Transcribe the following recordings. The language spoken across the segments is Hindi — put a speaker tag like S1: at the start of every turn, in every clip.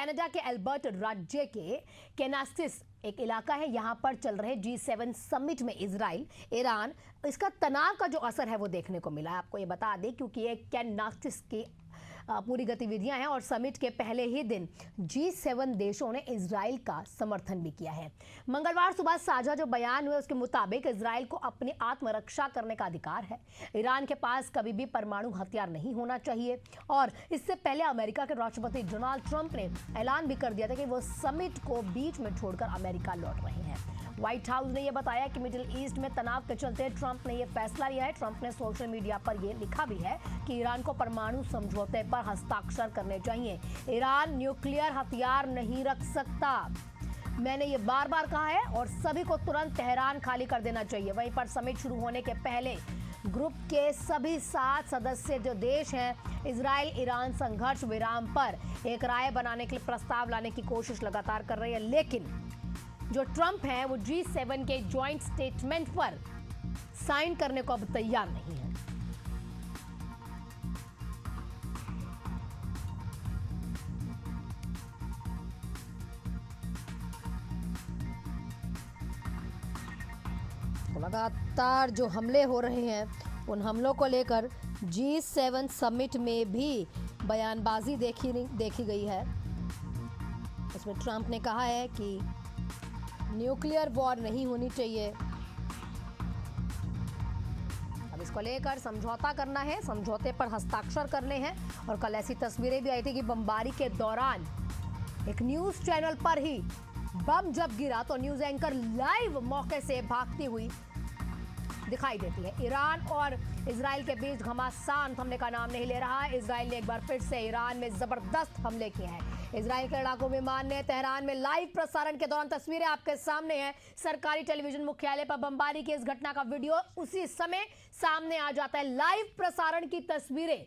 S1: कनाडा के एल्बर्ट राज्य के केनास्टिस एक इलाका है, यहाँ पर चल रहे G7 समिट में इजराइल, ईरान, इसका तनाव का जो असर है वो देखने को मिला है। आपको ये बता दें क्योंकि ये केनास्टिस की पूरी गतिविधियां हैं और समिट के पहले ही दिन G7 देशों ने इजराइल का समर्थन भी किया है। मंगलवार सुबह साझा जो बयान हुए उसके मुताबिक इजराइल को अपनी आत्मरक्षा करने का अधिकार है। ईरान के पास कभी भी परमाणु हथियार नहीं होना चाहिए और इससे पहले अमेरिका के राष्ट्रपति डोनाल्ड ट्रंप ने ऐलान भी कर दिया था कि वो समिट को बीच में छोड़कर अमेरिका लौट रहे हैं। व्हाइट हाउस ने यह बताया कि मिडिल ईस्ट में तनाव के चलते ट्रंप ने यह फैसला लिया है। ट्रंप ने सोशल मीडिया पर यह लिखा भी है कि ईरान को परमाणु समझौते पर हस्ताक्षर करने चाहिए। ईरान न्यूक्लियर हथियार नहीं रख सकता, मैंने ये बार बार कहा है और सभी को तुरंत तेहरान खाली कर देना चाहिए। वहीं पर समिट शुरू होने के पहले ग्रुप के सभी 7 सदस्य जो देश हैं इजराइल ईरान संघर्ष विराम पर एक राय बनाने के लिए प्रस्ताव लाने की कोशिश लगातार कर रही है, लेकिन जो ट्रंप है वो G7 के जॉइंट स्टेटमेंट पर साइन करने को अब तैयार नहीं है। तो लगातार जो हमले हो रहे हैं उन हमलों को लेकर G7 समिट में भी बयानबाजी देखी गई है। इसमें ट्रंप ने कहा है कि न्यूक्लियर वॉर नहीं होनी चाहिए। अब इसको लेकर समझौता करना है, समझौते पर हस्ताक्षर करने हैं। और कल ऐसी तस्वीरें भी आई थी कि बमबारी के दौरान एक न्यूज चैनल पर ही बम जब गिरा तो न्यूज एंकर लाइव मौके से भागती हुई दिखाई देती है। ईरान और इजराइल के बीच घमासान थमने का नाम नहीं ले रहा है। इजराइल ने एक बार फिर से ईरान में जबरदस्त हमले किए हैं। इजराइल के लड़ाकू विमान ने तेहरान में लाइव प्रसारण के दौरान, तस्वीरें आपके सामने हैं, सरकारी टेलीविजन मुख्यालय पर बमबारी की इस घटना का वीडियो उसी समय सामने आ जाता है। लाइव प्रसारण की तस्वीरें।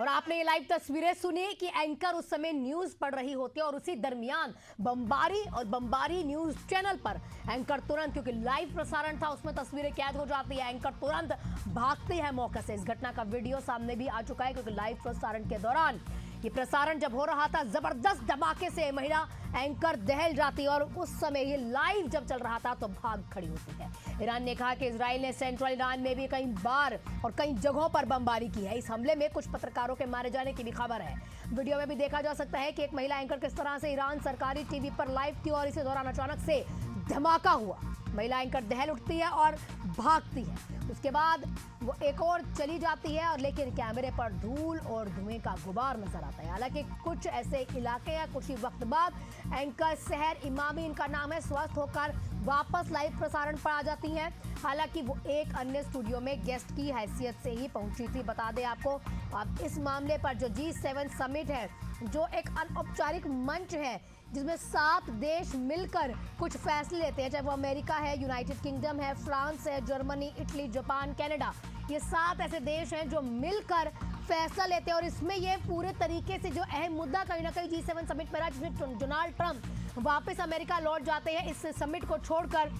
S1: और आपने ये लाइव तस्वीरें सुनी कि एंकर उस समय न्यूज पढ़ रही होती है और उसी दरमियान बमबारी और बमबारी न्यूज चैनल पर एंकर तुरंत, क्योंकि लाइव प्रसारण था उसमें तस्वीरें कैद हो जाती है, एंकर तुरंत भागती है मौके से। इस घटना का वीडियो सामने भी आ चुका है क्योंकि लाइव प्रसारण के दौरान ये प्रसारण जब हो रहा था जबरदस्त धमाके से महिला एंकर दहल जाती और उस समय ये लाइव जब चल रहा था तो भाग खड़ी होती है। ईरान ने कहा कि इजराइल ने सेंट्रल ईरान में भी कई बार और कई जगहों पर बमबारी की है। इस हमले में कुछ पत्रकारों के मारे जाने की भी खबर है। वीडियो में भी देखा जा सकता है कि एक महिला एंकर किस तरह से ईरान सरकारी टीवी पर लाइव थी और इसी दौरान अचानक से धमाका हुआ, महिला एंकर दहल उठती है और भागती है। उसके बाद वो एक और चली जाती है और लेकिन कैमरे पर धूल और धुएं का गुबार नजर आता है। हालांकि कुछ ऐसे इलाके या कुछ ही वक्त बाद एंकर सहर इमामी, इनका नाम है, स्वस्थ होकर वापस लाइव प्रसारण पर आ जाती हैं। हालांकि वो एक अन्य स्टूडियो में गेस्ट की हैसियत से ही पहुंची थी। बता दें आपको, अब इस मामले पर जो G7 समिट है, जो एक अनौपचारिक मंच है जिसमें 7 देश मिलकर कुछ फैसले लेते हैं, चाहे वो अमेरिका है, यूनाइटेड किंगडम है, फ्रांस है, जर्मनी, इटली, जापान, कनाडा, ये 7 ऐसे देश हैं जो मिलकर फैसला लेते हैं। और इसमें ये पूरे तरीके से जो अहम मुद्दा कहीं ना कहीं G7 समिट पर रहा, जिसमें डोनाल्ड ट्रंप वापस अमेरिका लौट जाते हैं, इस समिट को छोड़कर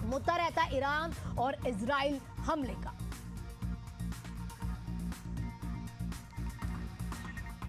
S1: मुद्दा रहता है ईरान और इजराइल हमले का।